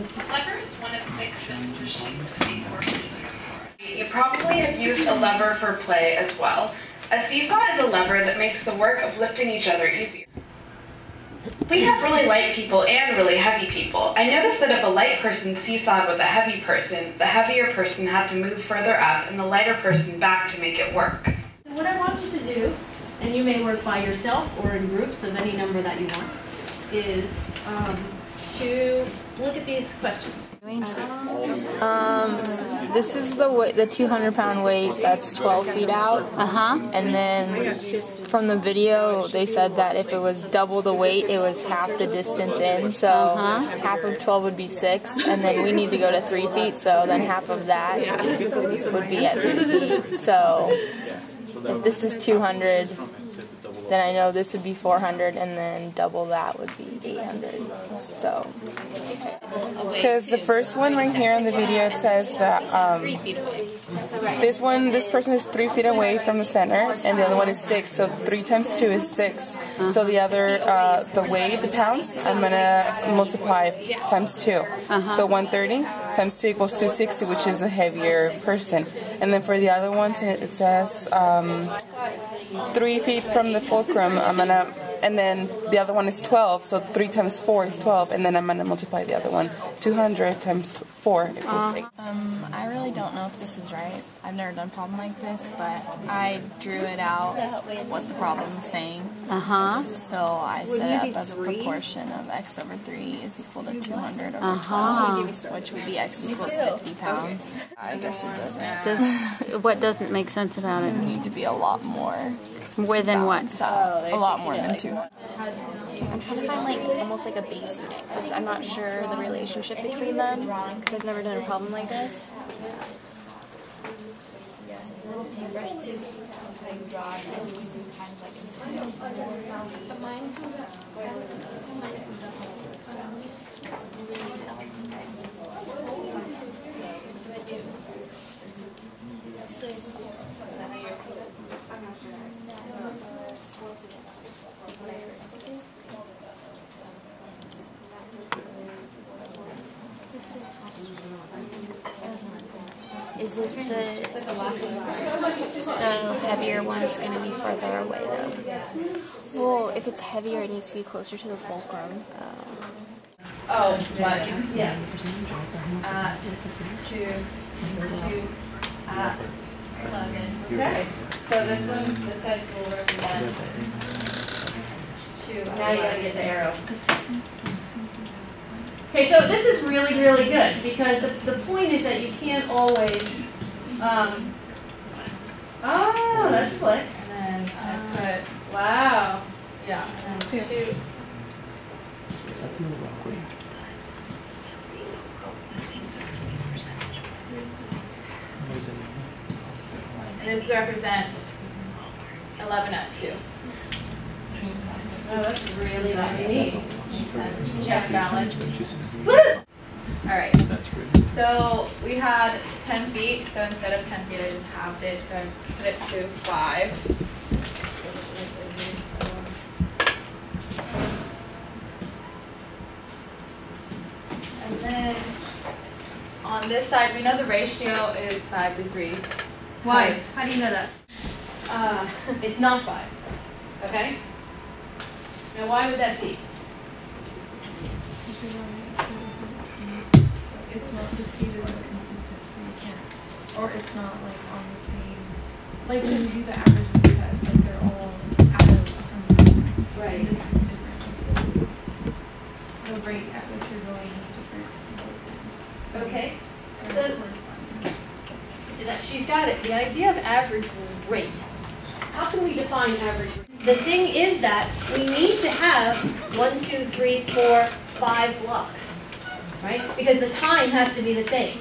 lever is one of 6 simple shapes that make work easier. You probably have used a lever for play as well. A seesaw is a lever that makes the work of lifting each other easier. We have really light people and really heavy people. I noticed that if a light person seesawed with a heavy person, the heavier person had to move further up and the lighter person back to make it work. So what I want you to do, and you may work by yourself or in groups of any number that you want, is to look at these questions. This is the 200-pound weight that's 12 feet out. And then from the video, they said that if it was double the weight, it was half the distance in. So half of 12 would be 6, and then we need to go to 3 feet. So then half of that would be at 3 feet. So if this is 200, then I know this would be 400, and then double that would be 800. So. Because the first one right here in the video, it says that this person is 3 feet away from the center, and the other one is 6. So 3 times 2 is 6. So the other, the weight, the pounds, I'm gonna multiply times 2. So 130 times 2 equals 260, which is the heavier person. And then for the other ones, it says 3 feet from the fulcrum. And then the other one is 12, so 3 times 4 is 12, and then I'm going to multiply the other one. 200 times 4 equals 8. I really don't know if this is right. I've never done a problem like this, but I drew it out what the problem is saying. So I set it up as a proportion of x over 3 is equal to 200 over 12, which would be x equals 50 pounds. I guess it doesn't. What doesn't make sense about it? It would need to be a lot more. More than what? A lot more than 200. I'm trying to find almost like a base unit because I'm not sure the relationship between them because I've never done a problem like this. Is it the heavier one's going to be further away though? Well, if it's heavier, it needs to be closer to the fulcrum. Oh, it's what? Yeah. 2 at 11. Okay. So this sides will represent 2. Now you gotta get the arrow. Okay, so this is really, really good because the point is that you can't always. Oh, that's slick. And then I put wow. Yeah. And then 2. That's a little awkward. And this represents 11 at 2. Oh, that's really neat. Check balance. Woo! Alright. So we had 10 feet, so instead of 10 feet I just halved it, so I put it to 5. And then on this side, we know the ratio is 5 to 3. Why? How do you know that? It's not 5. Okay? Now why would that be? It's not, the speed isn't consistent, so you can't, or it's not on the same, when you do the average test, they're all out of 100%. Right. This is different. The rate at which you're going is different. Okay. So she's got it. The idea of average rate. How can we define average rate? The thing is that we need to have 1, 2, 3, 4, 5 blocks, right? Because the time has to be the same.